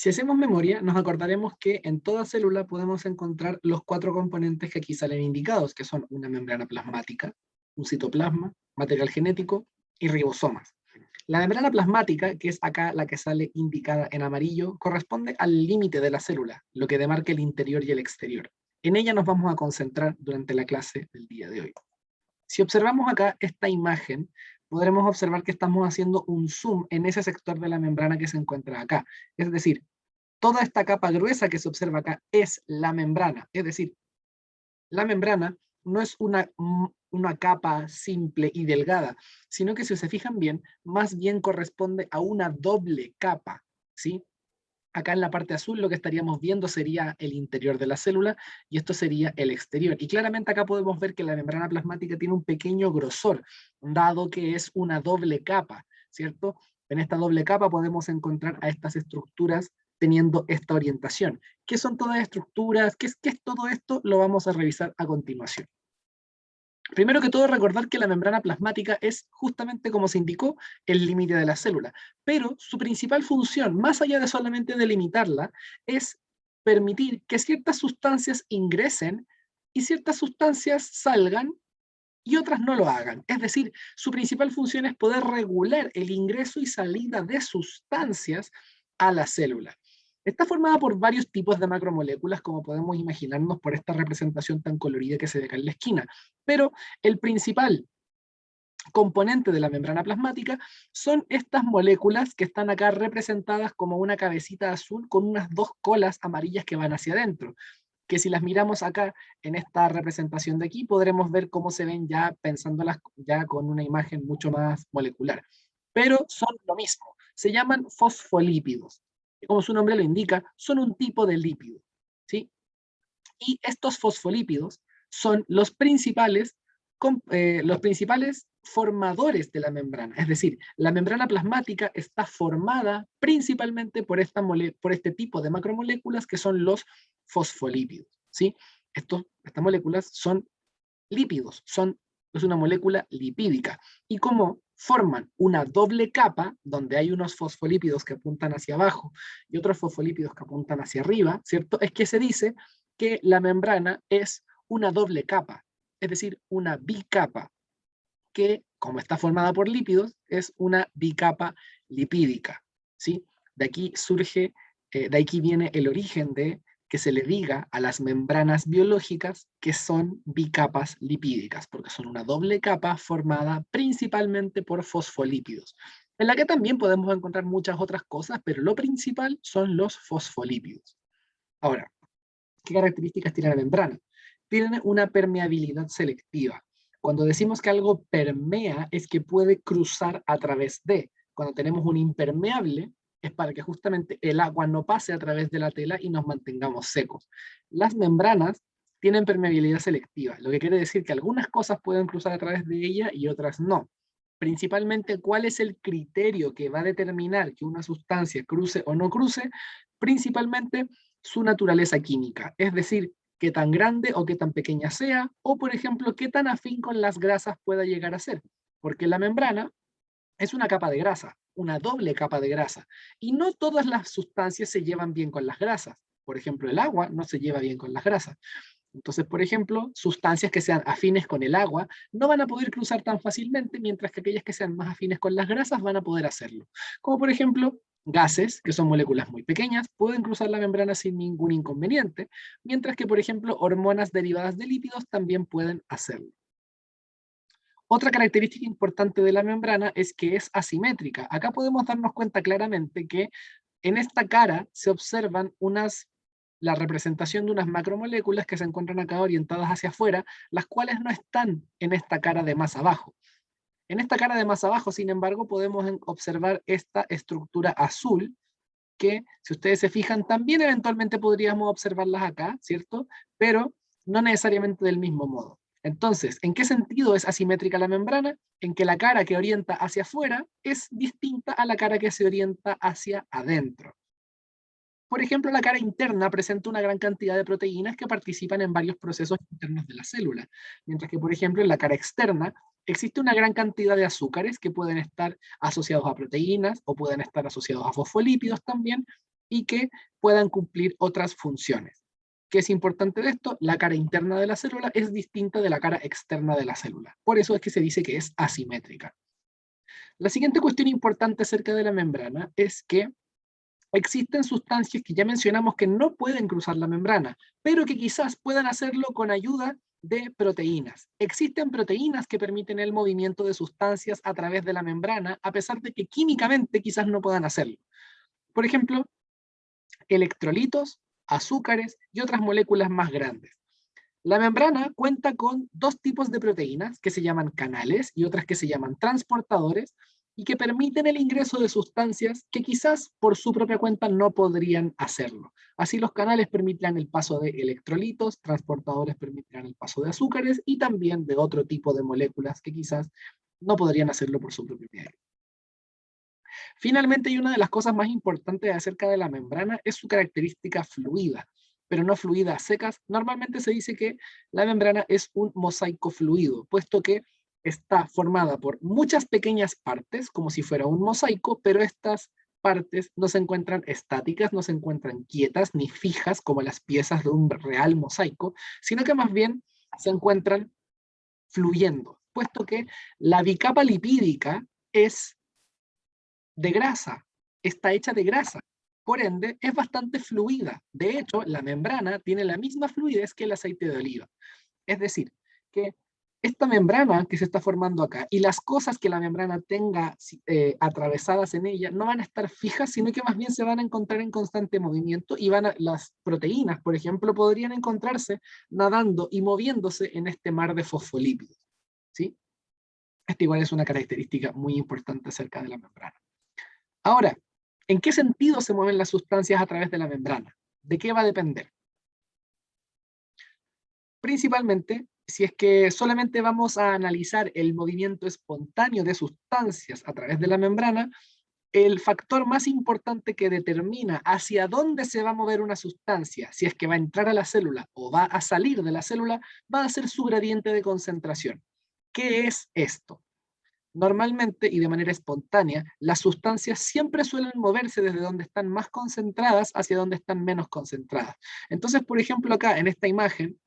Si hacemos memoria, nos acordaremos que en toda célula podemos encontrar los 4 componentes que aquí salen indicados, que son una membrana plasmática, un citoplasma, material genético y ribosomas. La membrana plasmática, que es acá la que sale indicada en amarillo, corresponde al límite de la célula, lo que demarca el interior y el exterior. En ella nos vamos a concentrar durante la clase del día de hoy. Si observamos acá esta imagen, podremos observar que estamos haciendo un zoom en ese sector de la membrana que se encuentra acá. Es decir, toda esta capa gruesa que se observa acá es la membrana. Es decir, la membrana no es una capa simple y delgada, sino que si se fijan bien, más bien corresponde a una doble capa, ¿sí? Acá en la parte azul lo que estaríamos viendo sería el interior de la célula y esto sería el exterior. Y claramente acá podemos ver que la membrana plasmática tiene un pequeño grosor, dado que es una doble capa, ¿cierto? En esta doble capa podemos encontrar a estas estructuras teniendo esta orientación. ¿Qué son todas las estructuras? ¿Qué es todo esto? Lo vamos a revisar a continuación. Primero que todo, recordar que la membrana plasmática es justamente como se indicó el límite de la célula, pero su principal función, más allá de solamente delimitarla, es permitir que ciertas sustancias ingresen y ciertas sustancias salgan y otras no lo hagan. Es decir, su principal función es poder regular el ingreso y salida de sustancias a la célula. Está formada por varios tipos de macromoléculas, como podemos imaginarnos por esta representación tan colorida que se ve acá en la esquina. Pero el principal componente de la membrana plasmática son estas moléculas que están acá representadas como una cabecita azul con unas 2 colas amarillas que van hacia adentro, que si las miramos acá en esta representación de aquí, podremos ver cómo se ven ya pensándolas ya con una imagen mucho más molecular. Pero son lo mismo, se llaman fosfolípidos. Como su nombre lo indica, son un tipo de lípido, ¿sí? Y estos fosfolípidos son los principales formadores de la membrana. Es decir, la membrana plasmática está formada principalmente por este tipo de macromoléculas que son los fosfolípidos, ¿sí? Estas moléculas son lípidos, es una molécula lipídica. Y como forman una doble capa, donde hay unos fosfolípidos que apuntan hacia abajo y otros fosfolípidos que apuntan hacia arriba, ¿cierto? Es que se dice que la membrana es una doble capa, es decir, una bicapa, que como está formada por lípidos, es una bicapa lipídica, ¿sí? De aquí surge, de aquí viene el origen de que se le diga a las membranas biológicas que son bicapas lipídicas, porque son una doble capa formada principalmente por fosfolípidos, en la que también podemos encontrar muchas otras cosas, pero lo principal son los fosfolípidos. Ahora, ¿qué características tiene la membrana? Tiene una permeabilidad selectiva. Cuando decimos que algo permea, es que puede cruzar a través de. Cuando tenemos un impermeable, es para que justamente el agua no pase a través de la tela y nos mantengamos secos. Las membranas tienen permeabilidad selectiva, lo que quiere decir que algunas cosas pueden cruzar a través de ella y otras no. Principalmente, ¿cuál es el criterio que va a determinar que una sustancia cruce o no cruce? Principalmente su naturaleza química, es decir, qué tan grande o qué tan pequeña sea, o por ejemplo, qué tan afín con las grasas pueda llegar a ser, porque la membrana es una capa de grasa, una doble capa de grasa, y no todas las sustancias se llevan bien con las grasas. Por ejemplo, el agua no se lleva bien con las grasas. Entonces, por ejemplo, sustancias que sean afines con el agua no van a poder cruzar tan fácilmente, mientras que aquellas que sean más afines con las grasas van a poder hacerlo. Como por ejemplo, gases, que son moléculas muy pequeñas, pueden cruzar la membrana sin ningún inconveniente, mientras que, por ejemplo, hormonas derivadas de lípidos también pueden hacerlo. Otra característica importante de la membrana es que es asimétrica. Acá podemos darnos cuenta claramente que en esta cara se observan la representación de unas macromoléculas que se encuentran acá orientadas hacia afuera, las cuales no están en esta cara de más abajo. En esta cara de más abajo, sin embargo, podemos observar esta estructura azul, que si ustedes se fijan, también eventualmente podríamos observarlas acá, ¿cierto? Pero no necesariamente del mismo modo. Entonces, ¿en qué sentido es asimétrica la membrana? En que la cara que orienta hacia afuera es distinta a la cara que se orienta hacia adentro. Por ejemplo, la cara interna presenta una gran cantidad de proteínas que participan en varios procesos internos de la célula, mientras que, por ejemplo, en la cara externa existe una gran cantidad de azúcares que pueden estar asociados a proteínas o pueden estar asociados a fosfolípidos también, y que puedan cumplir otras funciones. ¿Qué es importante de esto? La cara interna de la célula es distinta de la cara externa de la célula. Por eso es que se dice que es asimétrica. La siguiente cuestión importante acerca de la membrana es que existen sustancias que ya mencionamos que no pueden cruzar la membrana, pero que quizás puedan hacerlo con ayuda de proteínas. Existen proteínas que permiten el movimiento de sustancias a través de la membrana, a pesar de que químicamente quizás no puedan hacerlo. Por ejemplo, electrolitos, azúcares y otras moléculas más grandes. La membrana cuenta con dos tipos de proteínas que se llaman canales y otras que se llaman transportadores y que permiten el ingreso de sustancias que quizás por su propia cuenta no podrían hacerlo. Así los canales permitirán el paso de electrolitos, transportadores permitirán el paso de azúcares y también de otro tipo de moléculas que quizás no podrían hacerlo por su propio medio. Finalmente, y una de las cosas más importantes acerca de la membrana es su característica fluida, pero no fluida a secas. Normalmente se dice que la membrana es un mosaico fluido, puesto que está formada por muchas pequeñas partes, como si fuera un mosaico, pero estas partes no se encuentran estáticas, no se encuentran quietas ni fijas como las piezas de un real mosaico, sino que más bien se encuentran fluyendo, puesto que la bicapa lipídica es de grasa, está hecha de grasa, por ende es bastante fluida. De hecho, la membrana tiene la misma fluidez que el aceite de oliva. Es decir, que esta membrana que se está formando acá y las cosas que la membrana tenga atravesadas en ella no van a estar fijas, sino que más bien se van a encontrar en constante movimiento y las proteínas, por ejemplo, podrían encontrarse nadando y moviéndose en este mar de fosfolípidos. ¿Sí? Esta igual es una característica muy importante acerca de la membrana. Ahora, ¿en qué sentido se mueven las sustancias a través de la membrana? ¿De qué va a depender? Principalmente, si es que solamente vamos a analizar el movimiento espontáneo de sustancias a través de la membrana, el factor más importante que determina hacia dónde se va a mover una sustancia, si es que va a entrar a la célula o va a salir de la célula, va a ser su gradiente de concentración. ¿Qué es esto? Normalmente y de manera espontánea, las sustancias siempre suelen moverse desde donde están más concentradas hacia donde están menos concentradas. Entonces, por ejemplo, acá en esta imagen,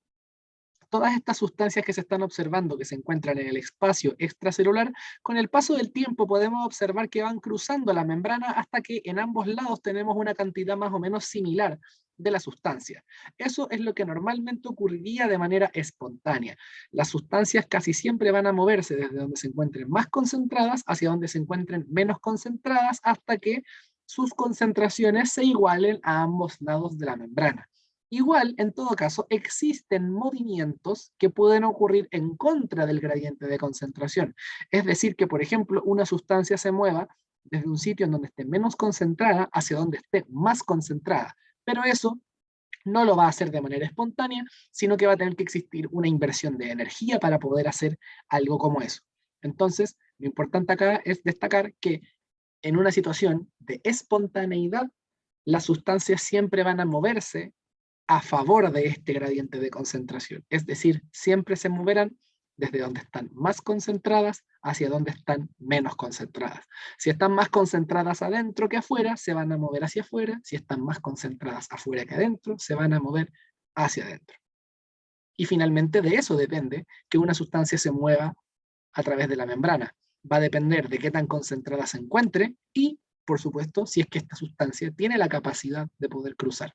todas estas sustancias que se están observando, que se encuentran en el espacio extracelular, con el paso del tiempo podemos observar que van cruzando la membrana hasta que en ambos lados tenemos una cantidad más o menos similar de la sustancia. Eso es lo que normalmente ocurriría de manera espontánea. Las sustancias casi siempre van a moverse desde donde se encuentren más concentradas hacia donde se encuentren menos concentradas hasta que sus concentraciones se igualen a ambos lados de la membrana. Igual, en todo caso, existen movimientos que pueden ocurrir en contra del gradiente de concentración. Es decir, que por ejemplo, una sustancia se mueva desde un sitio en donde esté menos concentrada hacia donde esté más concentrada. Pero eso no lo va a hacer de manera espontánea, sino que va a tener que existir una inversión de energía para poder hacer algo como eso. Entonces, lo importante acá es destacar que en una situación de espontaneidad, las sustancias siempre van a moverse a favor de este gradiente de concentración. Es decir, siempre se moverán desde donde están más concentradas hacia donde están menos concentradas. Si están más concentradas adentro que afuera, se van a mover hacia afuera. Si están más concentradas afuera que adentro, se van a mover hacia adentro. Y finalmente de eso depende que una sustancia se mueva a través de la membrana. Va a depender de qué tan concentrada se encuentre y, por supuesto, si es que esta sustancia tiene la capacidad de poder cruzar.